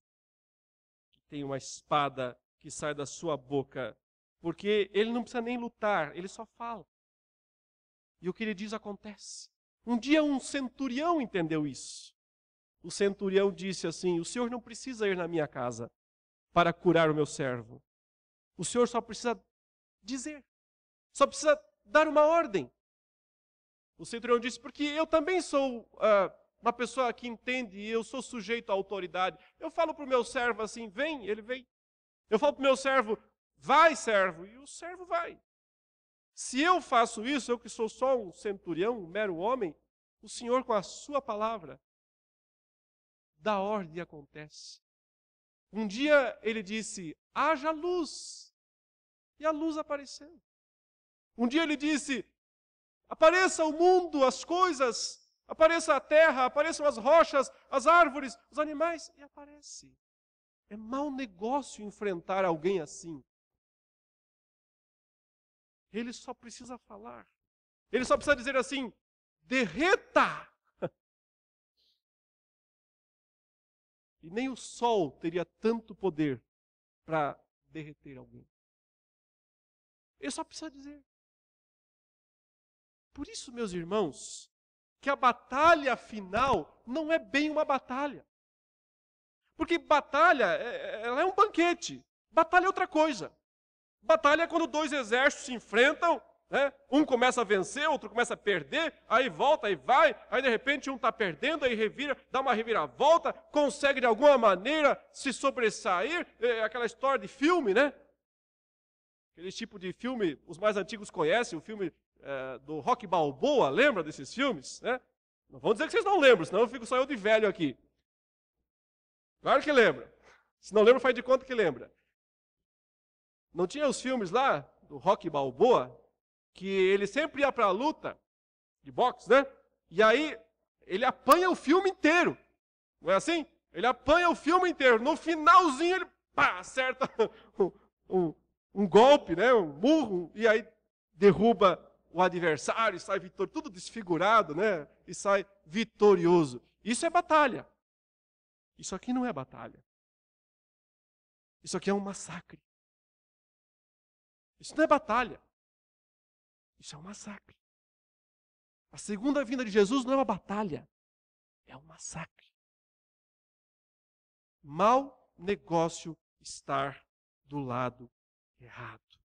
que tem uma espada que sai da sua boca, porque ele não precisa nem lutar, ele só fala. E o que ele diz acontece. Um dia um centurião entendeu isso. O centurião disse assim, o senhor não precisa ir na minha casa para curar o meu servo. O senhor só precisa dizer, só precisa dar uma ordem. O centurião disse, porque eu também sou uma pessoa que entende e eu sou sujeito à autoridade. Eu falo para o meu servo assim, vem, ele vem. Eu falo para o meu servo, vai servo, e o servo vai. Se eu faço isso, eu que sou só um centurião, um mero homem, o Senhor com a sua palavra dá ordem e acontece. Um dia ele disse, haja luz, e a luz apareceu. Um dia ele disse, apareça o mundo, as coisas, apareça a terra, apareçam as rochas, as árvores, os animais, e aparece. É mau negócio enfrentar alguém assim. Ele só precisa falar. Ele só precisa dizer assim, derreta! E nem o sol teria tanto poder para derreter alguém. Ele só precisa dizer. Por isso, meus irmãos, que a batalha final não é bem uma batalha. Porque batalha, ela é um banquete. Batalha é outra coisa. Batalha é quando dois exércitos se enfrentam, né? Um começa a vencer, outro começa a perder, aí volta, aí vai, aí de repente um está perdendo, aí revira, dá uma reviravolta, consegue de alguma maneira se sobressair, aquela história de filme, né? Aquele tipo de filme, os mais antigos conhecem, o filme do Rocky Balboa, lembra desses filmes? Né? Não vão dizer que vocês não lembram, senão eu fico só eu de velho aqui. Claro que lembra. Se não lembra, faz de conta que lembra. Não tinha os filmes lá, do Rocky Balboa, que ele sempre ia para a luta de boxe, né? E aí, ele apanha o filme inteiro. Não é assim? Ele apanha o filme inteiro. No finalzinho, ele acerta um golpe, né? Um murro, e aí derruba o adversário, e sai vitorioso, tudo desfigurado, né? E sai vitorioso. Isso é batalha. Isso aqui não é batalha. Isso aqui é um massacre. Isso não é batalha. Isso é um massacre. A segunda vinda de Jesus não é uma batalha, é um massacre. Mau negócio estar do lado errado.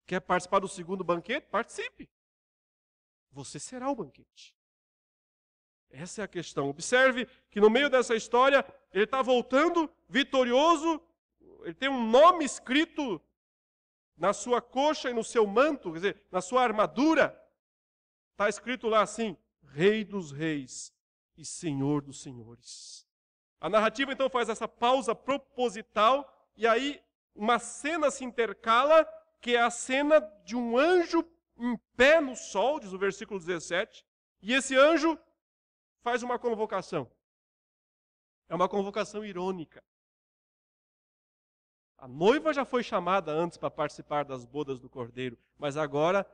Quer participar do segundo banquete? Participe. Você será o banquete. Essa é a questão. Observe que no meio dessa história, ele está voltando vitorioso, ele tem um nome escrito na sua coxa e no seu manto, quer dizer, na sua armadura. Está escrito lá assim, Rei dos Reis e Senhor dos Senhores. A narrativa então faz essa pausa proposital e aí uma cena se intercala, que é a cena de um anjo em pé no sol, diz o versículo 17, e esse anjo faz uma convocação. É uma convocação irônica. A noiva já foi chamada antes para participar das bodas do Cordeiro, mas agora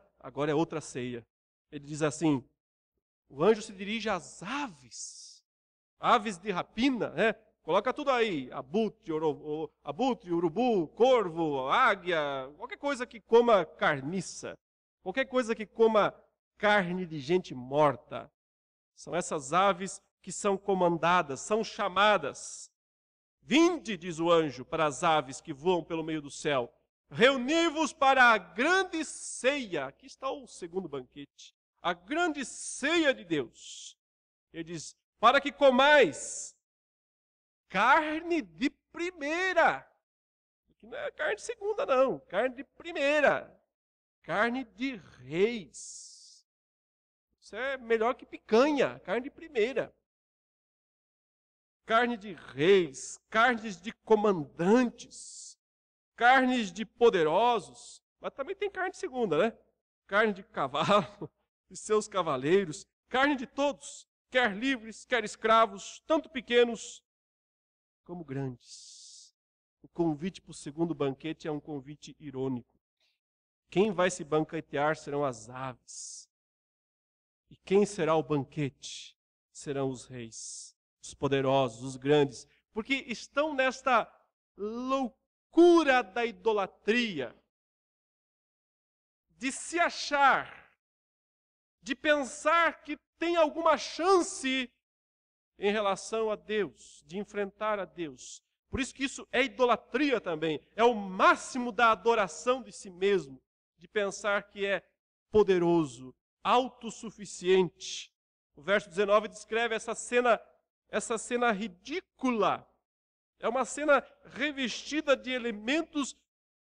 é outra ceia. Ele diz assim, o anjo se dirige às aves, aves de rapina, né? Coloca tudo aí, abutre, urubu, corvo, águia, qualquer coisa que coma carniça, qualquer coisa que coma carne de gente morta. São essas aves que são comandadas, são chamadas. Vinde, diz o anjo, para as aves que voam pelo meio do céu. Reuni-vos para a grande ceia. Aqui está o segundo banquete. A grande ceia de Deus. Ele diz, para que comais carne de primeira. Aqui não é carne de segunda, não. Carne de primeira. Carne de reis. Isso é melhor que picanha, carne de primeira. Carne de reis, carnes de comandantes, carnes de poderosos, mas também tem carne de segunda, né? Carne de cavalo, de seus cavaleiros, carne de todos, quer livres, quer escravos, tanto pequenos como grandes. O convite para o segundo banquete é um convite irônico. Quem vai se banquetear serão as aves. E quem será o banquete? Serão os reis, os poderosos, os grandes, porque estão nesta loucura da idolatria, de se achar, de pensar que tem alguma chance em relação a Deus, de enfrentar a Deus. Por isso que isso é idolatria também, é o máximo da adoração de si mesmo, de pensar que é poderoso, autossuficiente. O verso 19 descreve essa cena ridícula. É uma cena revestida de elementos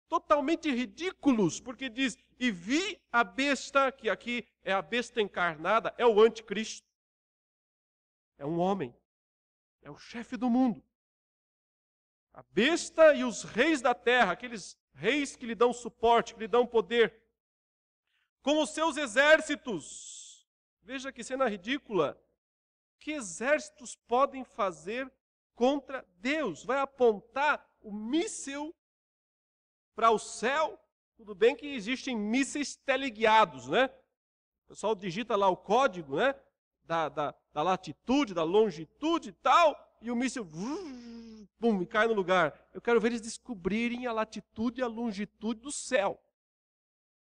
totalmente ridículos, porque diz, e vi a besta, que aqui é a besta encarnada, é o anticristo. É um homem, é o chefe do mundo. A besta e os reis da terra, aqueles reis que lhe dão suporte, que lhe dão poder, com os seus exércitos. Veja que cena ridícula. Que exércitos podem fazer contra Deus? Vai apontar o míssil para o céu? Tudo bem que existem mísseis teleguiados, né? O pessoal digita lá o código, né? Da latitude, da longitude e tal, e o míssil pum, e cai no lugar. Eu quero ver eles descobrirem a latitude e a longitude do céu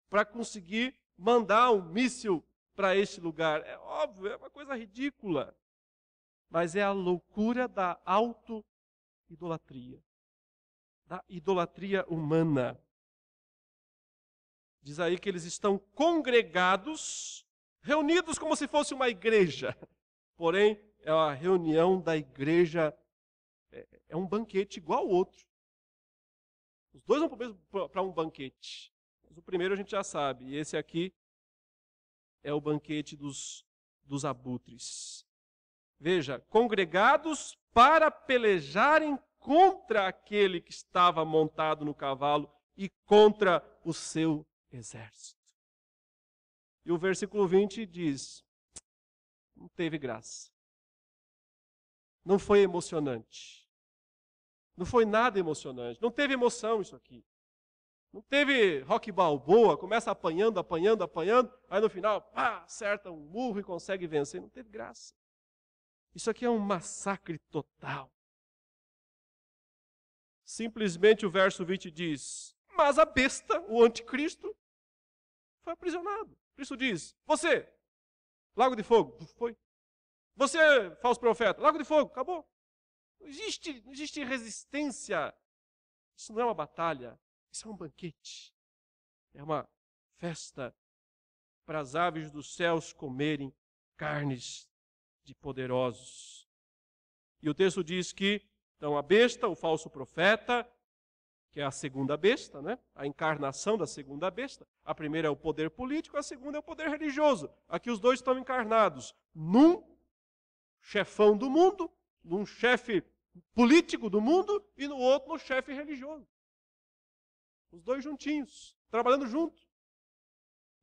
para conseguir mandar um míssil para este lugar. É óbvio, é uma coisa ridícula. Mas é a loucura da auto-idolatria. Da idolatria humana. Diz aí que eles estão congregados, reunidos como se fosse uma igreja. Porém, é a reunião da igreja, é um banquete igual ao outro. Os dois vão para um banquete. Mas o primeiro a gente já sabe, e esse aqui é o banquete dos abutres. Veja, congregados para pelejarem contra aquele que estava montado no cavalo e contra o seu exército. E o versículo 20 diz, não teve graça. Não foi emocionante. Não foi nada emocionante. Não teve emoção isso aqui. Não teve Rocky Balboa, começa apanhando, aí no final, pá, acerta um murro e consegue vencer. Não teve graça. Isso aqui é um massacre total. Simplesmente o verso 20 diz, Mas a besta, o anticristo, foi aprisionado. Cristo diz, você, lago de fogo, foi. Você, falso profeta, lago de fogo, acabou. Não existe resistência. Isso não é uma batalha, isso é um banquete. É uma festa para as aves dos céus comerem carnes de poderosos. E o texto diz que, então, a besta, o falso profeta, que é a segunda besta, né? A encarnação da segunda besta. A primeira é o poder político, a segunda é o poder religioso. Aqui os dois estão encarnados num chefão do mundo, num chefe político do mundo e no outro no chefe religioso. Os dois juntinhos, trabalhando juntos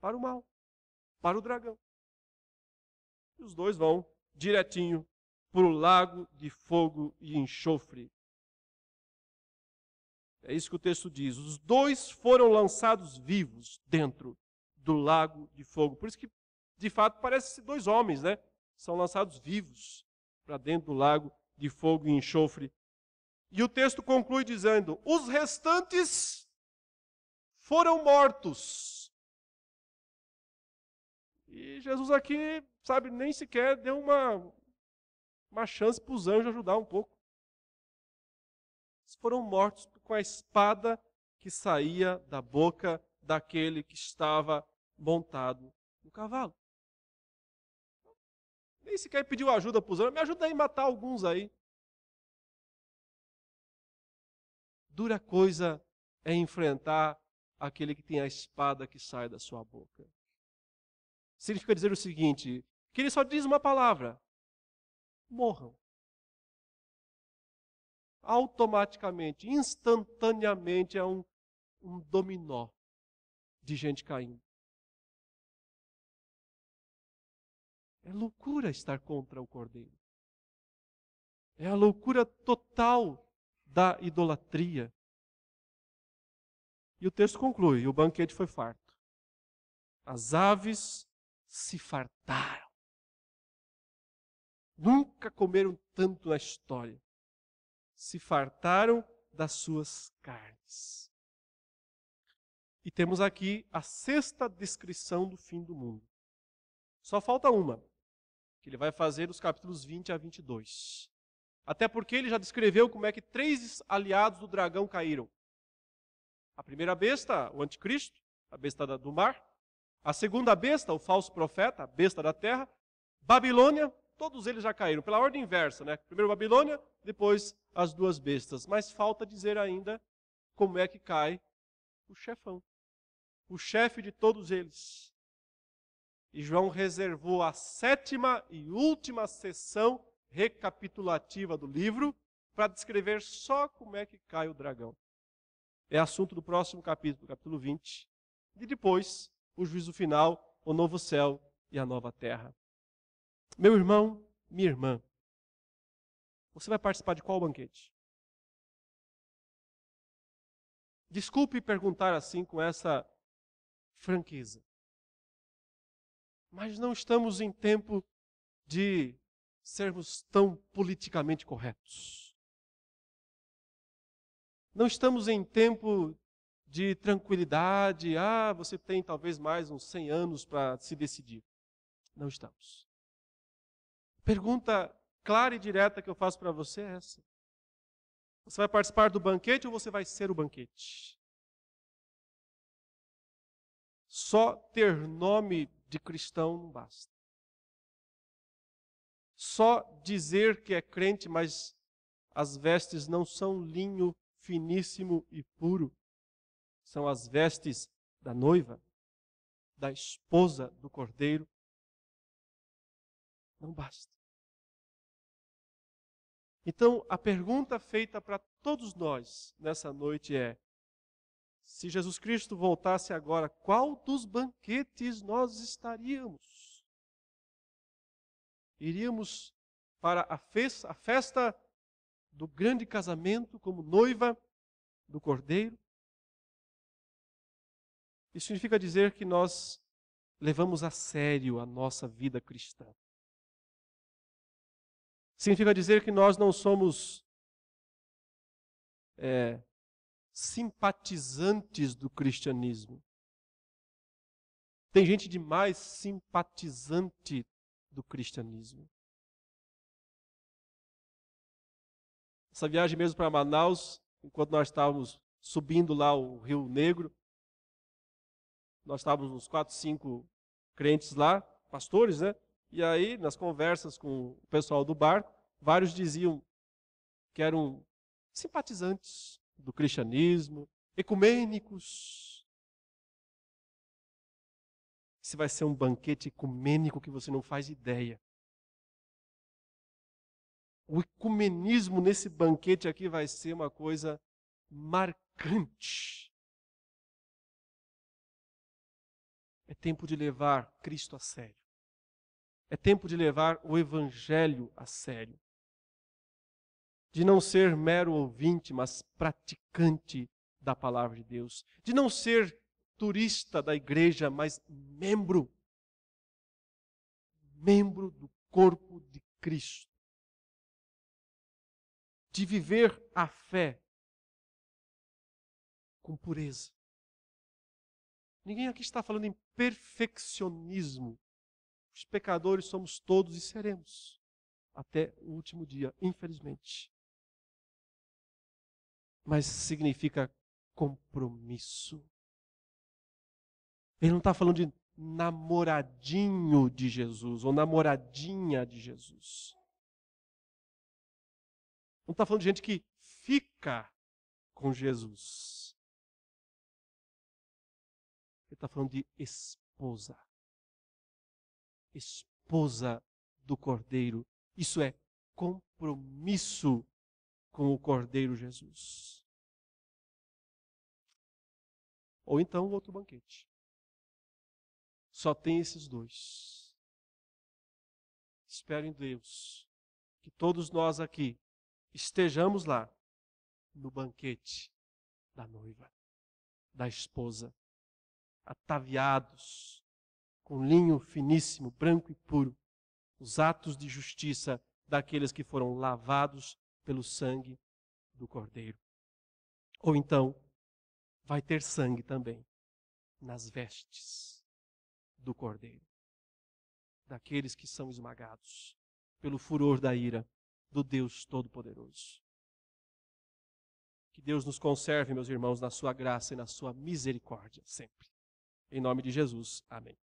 para o mal, para o dragão. E os dois vão direitinho para o lago de fogo e enxofre. É isso que o texto diz. Os dois foram lançados vivos dentro do lago de fogo. Por isso que, de fato, parece ser dois homens, né? São lançados vivos para dentro do lago de fogo e enxofre. E o texto conclui dizendo, os restantes foram mortos. E Jesus aqui, sabe, nem sequer deu uma chance para os anjos ajudar um pouco. Eles foram mortos com a espada que saía da boca daquele que estava montado no cavalo. Nem sequer pediu ajuda para os anjos. Me ajuda aí a matar alguns aí. Dura coisa é enfrentar aquele que tem a espada que sai da sua boca. Significa dizer o seguinte, que ele só diz uma palavra. Morram. Automaticamente, instantaneamente, é um dominó de gente caindo. É loucura estar contra o Cordeiro. É a loucura total da idolatria. E o texto conclui, o banquete foi farto. As aves se fartaram. Nunca comeram tanto na história. Se fartaram das suas carnes. E temos aqui a sexta descrição do fim do mundo. Só falta uma, que ele vai fazer dos capítulos 20 a 22. Até porque ele já descreveu como é que 3 aliados do dragão caíram. A primeira besta, o anticristo, a besta do mar. A segunda besta, o falso profeta, a besta da terra. Babilônia, todos eles já caíram, pela ordem inversa, né? Primeiro Babilônia, depois as 2 bestas. Mas falta dizer ainda como é que cai o chefão. O chefe de todos eles. E João reservou a 7ª e última sessão recapitulativa do livro para descrever só como é que cai o dragão. É assunto do próximo capítulo, capítulo 20. E depois, o juízo final, o novo céu e a nova terra. Meu irmão, minha irmã, você vai participar de qual banquete? Desculpe perguntar assim com essa franqueza. Mas não estamos em tempo de sermos tão politicamente corretos. Não estamos em tempo de tranquilidade. Você tem talvez mais uns 100 anos para se decidir. Não estamos. Pergunta clara e direta que eu faço para você é essa. Você vai participar do banquete ou você vai ser o banquete? Só ter nome de cristão não basta. Só dizer que é crente, mas as vestes não são linho finíssimo e puro. São as vestes da noiva, da esposa do Cordeiro. Não basta. Então, a pergunta feita para todos nós nessa noite é: se Jesus Cristo voltasse agora, qual dos banquetes nós estaríamos? Iríamos para a festa do grande casamento como noiva do Cordeiro? Isso significa dizer que nós levamos a sério a nossa vida cristã. Significa dizer que nós não somos simpatizantes do cristianismo. Tem gente demais simpatizante do cristianismo. Essa viagem mesmo para Manaus, enquanto nós estávamos subindo lá o Rio Negro, nós estávamos uns 4, 5 crentes lá, pastores, né? E aí, nas conversas com o pessoal do bar, vários diziam que eram simpatizantes do cristianismo, ecumênicos. Esse vai ser um banquete ecumênico que você não faz ideia. O ecumenismo nesse banquete aqui vai ser uma coisa marcante. É tempo de levar Cristo a sério. É tempo de levar o Evangelho a sério. De não ser mero ouvinte, mas praticante da palavra de Deus. De não ser turista da igreja, mas membro. Membro do corpo de Cristo. De viver a fé com pureza. Ninguém aqui está falando em perfeccionismo. Os pecadores somos todos e seremos até o último dia, infelizmente. Mas significa compromisso. Ele não está falando de namoradinho de Jesus ou namoradinha de Jesus. Não está falando de gente que fica com Jesus. Ele está falando de esposa. Esposa do Cordeiro. Isso é compromisso com o Cordeiro Jesus. Ou então outro banquete. Só tem esses dois. Espero em Deus que todos nós aqui estejamos lá no banquete da noiva, da esposa, ataviados com linho finíssimo, branco e puro, os atos de justiça daqueles que foram lavados pelo sangue do Cordeiro. Ou então, vai ter sangue também nas vestes do Cordeiro, daqueles que são esmagados pelo furor da ira do Deus Todo-Poderoso. Que Deus nos conserve, meus irmãos, na sua graça e na sua misericórdia sempre. Em nome de Jesus, amém.